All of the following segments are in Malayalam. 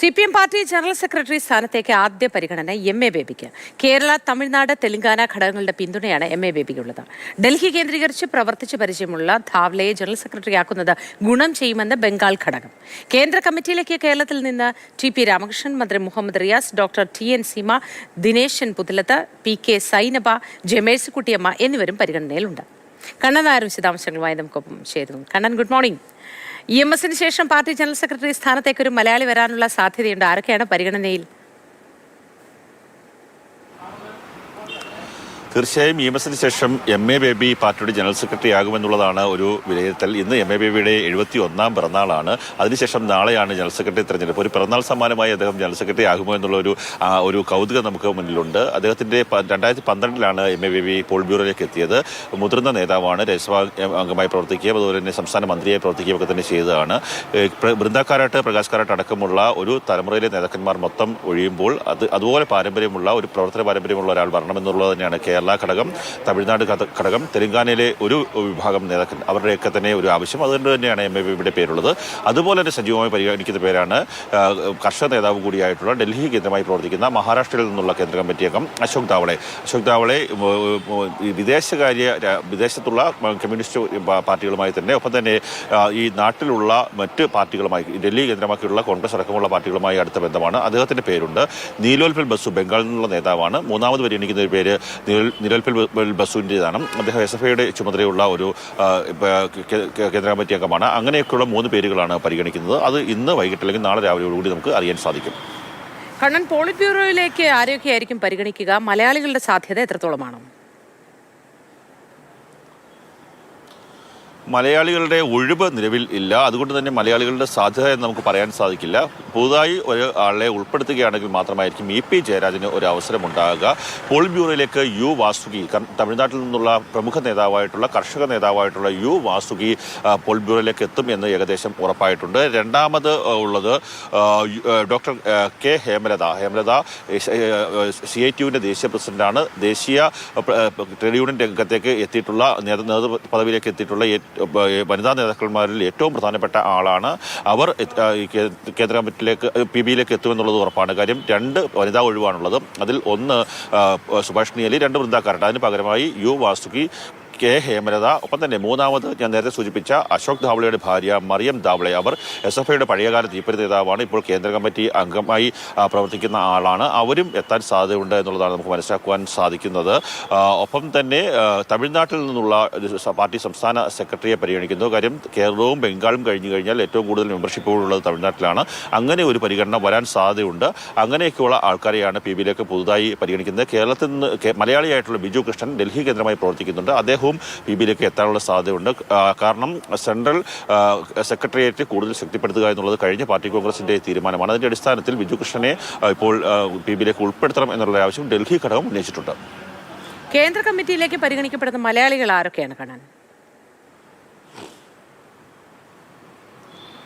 CPM പാർട്ടി ജനറൽ സെക്രട്ടറി സ്ഥാനത്തേക്ക് ആദ്യ പരിഗണന എം.എ. ബേബിക്ക്. കേരള, തമിഴ്നാട്, തെലങ്കാന ഘടകങ്ങളുടെ പിന്തുണയാണ് എം.എ. ബേബിക്കുള്ളത്. ഡൽഹി കേന്ദ്രീകരിച്ച് പ്രവർത്തിച്ച് പരിചയമുള്ള ധാവ്ലയെ ജനറൽ സെക്രട്ടറിയാക്കുന്നത് ഗുണം ചെയ്യുമെന്ന് ബംഗാൾ ഘടകം. കേന്ദ്ര കമ്മിറ്റിയിലേക്ക് കേരളത്തിൽ നിന്ന് ടി.പി. രാമകൃഷ്ണൻ, മന്ത്രി Muhammad Riyas, doctor T N. Seema, Dineshan Puthalath, P K. Sainaba, J. Mercykuttyamma എന്നിവരും പരിഗണനയിലുണ്ട്. കണ്ണൻ നായർ വിശദാംശങ്ങളുമായി നമുക്കൊപ്പം ചേരുന്നു. Kannan, good morning. EMSന് ശേഷം പാർട്ടി ജനറൽ സെക്രട്ടറി സ്ഥാനത്തേക്ക് ഒരു മലയാളി വരാനുള്ള സാധ്യതയുണ്ട്. ആരൊക്കെയാണ് പരിഗണനയിൽ? തീർച്ചയായും EMSന് ശേഷം എം.എ. ബേബി പാർട്ടിയുടെ ജനറൽ സെക്രട്ടറി ആകുമെന്നുള്ളതാണ് ഒരു വിലയിരുത്തൽ. ഇന്ന് എം.എ. ബേബിയുടെ 71ാം പിറന്നാളാണ്. അതിനുശേഷം നാളെയാണ് ജനറൽ സെക്രട്ടറി തെരഞ്ഞെടുപ്പ്. ഒരു പിറന്നാൾ സമ്മാനമായി അദ്ദേഹം ജനറൽ സെക്രട്ടറി ആകുമോ എന്നുള്ള ഒരു കൗതുകം നമുക്ക് മുന്നിലുണ്ട്. അദ്ദേഹത്തിൻ്റെ 2012 എം.എ. ബേബി പോൾ ബ്യൂറോയിലേക്ക് എത്തിയത്. മുതിർന്ന നേതാവാണ്, രാജ്യസഭാ അംഗമായി പ്രവർത്തിക്കുകയും അതുപോലെ തന്നെ സംസ്ഥാന മന്ത്രിയായി പ്രവർത്തിക്കുകയും ഒക്കെ തന്നെ ചെയ്തതാണ്. ബൃന്ദാക്കാരാട്ട്, പ്രകാശ് കാരാട്ട് അടക്കമുള്ള ഒരു തലമുറയിലെ നേതാക്കന്മാർ മൊത്തം ഒഴിയുമ്പോൾ അതുപോലെ പാരമ്പര്യമുള്ള ഒരു പ്രവർത്തന പാരമ്പര്യമുള്ള ഒരാൾ വരണമെന്നുള്ളത് തന്നെയാണ് കേരള ഘടകം, തമിഴ്നാട് ഘടകം, തെലങ്കാനയിലെ ഒരു വിഭാഗം നേതാക്കൾ അവരുടെയൊക്കെ തന്നെ ഒരു ആവശ്യം. അതുകൊണ്ട് തന്നെയാണ് എം.എ. ബേബിയുടെ പേരുള്ളത്. അതുപോലെ തന്നെ സജീവമായി പരിഗണിക്കുന്ന പേരാണ് കർഷക നേതാവ് കൂടിയായിട്ടുള്ള ഡൽഹി കേന്ദ്രമായി പ്രവർത്തിക്കുന്ന മഹാരാഷ്ട്രയിൽ നിന്നുള്ള കേന്ദ്ര കമ്മിറ്റി അംഗം അശോക് ധാവ്ളെ. വിദേശത്തുള്ള കമ്മ്യൂണിസ്റ്റ് പാർട്ടികളുമായി തന്നെ ഒപ്പം തന്നെ ഈ നാട്ടിലുള്ള മറ്റ് പാർട്ടികളുമായി, ഡൽഹി കേന്ദ്രമാക്കിയുള്ള കോൺഗ്രസ് അടക്കമുള്ള പാർട്ടികളുമായി അടുത്ത ബന്ധമാണ്. അദ്ദേഹത്തിൻ്റെ പേരുണ്ട്. നീലോൽപൽ ബസു ബംഗാളിൽ നിന്നുള്ള നേതാവാണ്. മൂന്നാമത് പരിഗണിക്കുന്ന ഒരു പേര് നീലോൽപൽ ബസുവിൻ്റെതാണ്. അദ്ദേഹം SFIയുടെ ചുമതലയുള്ള ഒരു കേന്ദ്ര കമ്മിറ്റി അംഗമാണ്. അങ്ങനെയൊക്കെയുള്ള 3 പേരുകളാണ് പരിഗണിക്കുന്നത്. അത് ഇന്ന് വൈകിട്ട് അല്ലെങ്കിൽ നാളെ രാവിലെയോടുകൂടി നമുക്ക് അറിയാൻ സാധിക്കും. കണ്ണൻ, പോളിറ്റ് ബ്യൂറോയിലേക്ക് ആരെയൊക്കെയായിരിക്കും പരിഗണിക്കുക? മലയാളികളുടെ സാധ്യത എത്രത്തോളമാണ്? മലയാളികളുടെ ഒഴിവ് നിലവിൽ ഇല്ല. അതുകൊണ്ട് തന്നെ മലയാളികളുടെ സാധ്യത എന്ന് നമുക്ക് പറയാൻ സാധിക്കില്ല. പുതുതായി ഒരു ആളെ ഉൾപ്പെടുത്തുകയാണെങ്കിൽ മാത്രമായിരിക്കും EP ജയരാജന് ഒരു അവസരം ഉണ്ടാകുക. പോളിറ്റ് ബ്യൂറോയിലേക്ക് U വാസുകി, തമിഴ്നാട്ടിൽ നിന്നുള്ള പ്രമുഖ നേതാവായിട്ടുള്ള കർഷക നേതാവായിട്ടുള്ള U വാസുകി പോളിറ്റ് ബ്യൂറോയിലേക്ക് എത്തും എന്ന് ഏകദേശം ഉറപ്പായിട്ടുണ്ട്. രണ്ടാമത് ഉള്ളത് ഡോക്ടർ കെ ഹേമലത. CITUവിൻ്റെ ദേശീയ പ്രസിഡന്റാണ്. ദേശീയ ട്രേഡ് യൂണിയൻ രംഗത്തേക്ക് എത്തിയിട്ടുള്ള നേതൃപദവിയിലേക്ക് എത്തിയിട്ടുള്ള വനിതാ നേതാക്കന്മാരിൽ ഏറ്റവും പ്രധാനപ്പെട്ട ആളാണ്. അവർ കേന്ദ്ര കമ്മിറ്റിയിലേക്ക് PBയിലേക്ക് എത്തുമെന്നുള്ളത് ഉറപ്പാണ്. കാര്യം 2 വനിതാ ഒഴിവാണുള്ളത്. അതിൽ ഒന്ന് സുഭാഷിണി അലി, 2 ബൃന്ദാക്കാരാട്ട്. അതിന് പകരമായി U വാസുകി, കെ ഹേമലത, ഒപ്പം തന്നെ മൂന്നാമത് ഞാൻ നേരത്തെ സൂചിപ്പിച്ച അശോക് ധാവ്ളയുടെ ഭാര്യ മറിയം ധാവ്ളെ. അവർ SFIയുടെ പഴയകാല തീപ്പരി നേതാവാണ്. ഇപ്പോൾ കേന്ദ്ര കമ്മിറ്റി അംഗമായി പ്രവർത്തിക്കുന്ന ആളാണ്. അവരും എത്താൻ സാധ്യതയുണ്ട് എന്നുള്ളതാണ് നമുക്ക് മനസ്സിലാക്കുവാൻ സാധിക്കുന്നത്. ഒപ്പം തന്നെ തമിഴ്നാട്ടിൽ നിന്നുള്ള പാർട്ടി സംസ്ഥാന സെക്രട്ടറിയെ പരിഗണിക്കുന്നു. കാര്യം കേരളവും ബംഗാളും കഴിഞ്ഞു കഴിഞ്ഞാൽ ഏറ്റവും കൂടുതൽ മെമ്പർഷിപ്പുകളുള്ളത് തമിഴ്നാട്ടിലാണ്. അങ്ങനെ ഒരു പരിഗണന വരാൻ സാധ്യതയുണ്ട്. അങ്ങനെയൊക്കെയുള്ള ആൾക്കാരെയാണ് PBയിലേക്ക് പുതുതായി പരിഗണിക്കുന്നത്. കേരളത്തിൽ നിന്ന് മലയാളിയായിട്ടുള്ള ബിജു കൃഷ്ണൻ ഡൽഹി കേന്ദ്രമായി പ്രവർത്തിക്കുന്നുണ്ട്. അദ്ദേഹവും PBയിലേക്ക് എത്താനുള്ള സാധ്യതയുണ്ട്. കാരണം സെൻട്രൽ സെക്രട്ടേറിയറ്റ് കൂടുതൽ ശക്തിപ്പെടുത്തുക എന്നുള്ളത് കഴിഞ്ഞ പാർട്ടി കോൺഗ്രസിന്റെ തീരുമാനമാണ്. അതിന്റെ അടിസ്ഥാനത്തിൽ ബിജു കൃഷ്ണനെ ഇപ്പോൾ PBയിലേക്ക് ഉൾപ്പെടുത്തണം എന്നുള്ള ആവശ്യം ഡൽഹി ഘടകം ഉന്നയിച്ചിട്ടുണ്ട്. കേന്ദ്ര കമ്മിറ്റിയിലേക്ക് പരിഗണിക്കപ്പെടുന്ന മലയാളികൾ ആരൊക്കെയാണ് കാണാൻ?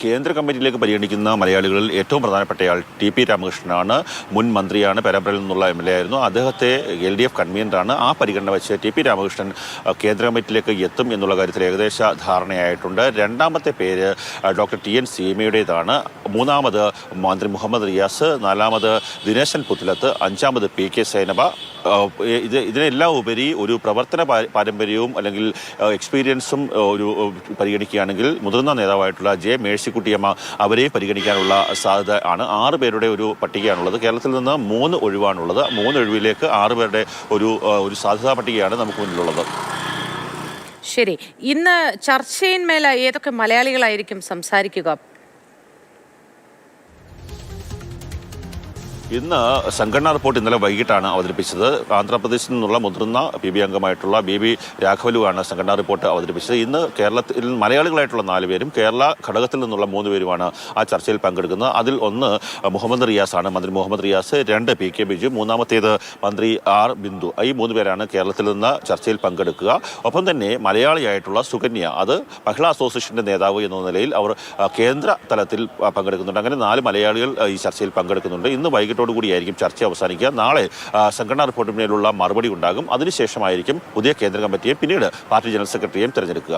കേന്ദ്ര കമ്മിറ്റിയിലേക്ക് പരിഗണിക്കുന്ന മലയാളികളിൽ ഏറ്റവും പ്രധാനപ്പെട്ടയാൾ T.P. രാമകൃഷ്ണനാണ്. മുൻ മന്ത്രിയാണ്, പേരാമ്പ്രയിൽ നിന്നുള്ള MLA ആയിരുന്നു. അദ്ദേഹത്തെ LDF കൺവീനറാണ്. ആ പരിഗണന വെച്ച് T.P. രാമകൃഷ്ണൻ കേന്ദ്ര കമ്മിറ്റിയിലേക്ക് എത്തും എന്നുള്ള കാര്യത്തിൽ ഏകദേശ ധാരണയായിട്ടുണ്ട്. രണ്ടാമത്തെ പേര് ഡോക്ടർ T.N. സീമയുടേതാണ്. മൂന്നാമത് മന്ത്രി മുഹമ്മദ് റിയാസ്, നാലാമത് ദിനേശൻ പുതിലത്ത്, അഞ്ചാമത് P.K. സൈനബ. ഇതിനെല്ലാം ഉപരി ഒരു പ്രവർത്തന പാരമ്പര്യവും അല്ലെങ്കിൽ എക്സ്പീരിയൻസും ഒരു പരിഗണിക്കുകയാണെങ്കിൽ മുതിർന്ന നേതാവായിട്ടുള്ള ജെ. മേഴ്സിക്കുട്ടിയമ്മ, അവരെ പരിഗണിക്കാനുള്ള സാധ്യത ആണ്. 6 പേരുടെ ഒരു പട്ടികയാണുള്ളത്. കേരളത്തിൽ നിന്ന് 3 ഒഴിവാണുള്ളത്. 3 ഒഴിവിലേക്ക് 6 പേരുടെ ഒരു സാധ്യതാ പട്ടികയാണ് നമുക്ക് മുന്നിലുള്ളത്. ശരി, ഇന്ന് ചർച്ചയിന്മേൽ ഏതൊക്കെ മലയാളികളായിരിക്കും സംസാരിക്കുക? ഇന്ന് സംഘടനാ റിപ്പോർട്ട് ഇന്നലെ വൈകിട്ടാണ് അവതരിപ്പിച്ചത്. ആന്ധ്രാപ്രദേശിൽ നിന്നുള്ള മുതിർന്ന PB അംഗമായിട്ടുള്ള BB രാഘവലുവാണ് സംഘടനാ റിപ്പോർട്ട് അവതരിപ്പിച്ചത്. ഇന്ന് കേരളത്തിൽ മലയാളികളായിട്ടുള്ള 4 പേരും കേരള ഘടകത്തിൽ നിന്നുള്ള 3 പേരുമാണ് ആ ചർച്ചയിൽ പങ്കെടുക്കുന്നത്. അതിൽ ഒന്ന് മുഹമ്മദ് റിയാസാണ്, മന്ത്രി മുഹമ്മദ് റിയാസ്. 2 P.K. ബിജു. മൂന്നാമത്തേത് മന്ത്രി R. ബിന്ദു. ഈ 3 പേരാണ് കേരളത്തിൽ നിന്ന് ചർച്ചയിൽ പങ്കെടുക്കുക. ഒപ്പം തന്നെ മലയാളിയായിട്ടുള്ള സുകന്യ, അത് മഹിളാ അസോസിയേഷന്റെ നേതാവ് എന്ന നിലയിൽ അവർ കേന്ദ്ര തലത്തിൽ പങ്കെടുക്കുന്നുണ്ട്. അങ്ങനെ 4 മലയാളികൾ ഈ ചർച്ചയിൽ പങ്കെടുക്കുന്നുണ്ട്. ഇന്ന് വൈകിട്ടോടുകൂടിയായിരിക്കും ചർച്ച അവസാനിക്കുക. നാളെ സംഘടനാ റിപ്പോർട്ടിന്മേലുള്ള മറുപടി ഉണ്ടാകും. അതിനുശേഷമായിരിക്കും പുതിയ കേന്ദ്ര കമ്മിറ്റിയെ പിന്നീട് പാർട്ടി ജനറൽ സെക്രട്ടറിയെയും തിരഞ്ഞെടുക്കുക.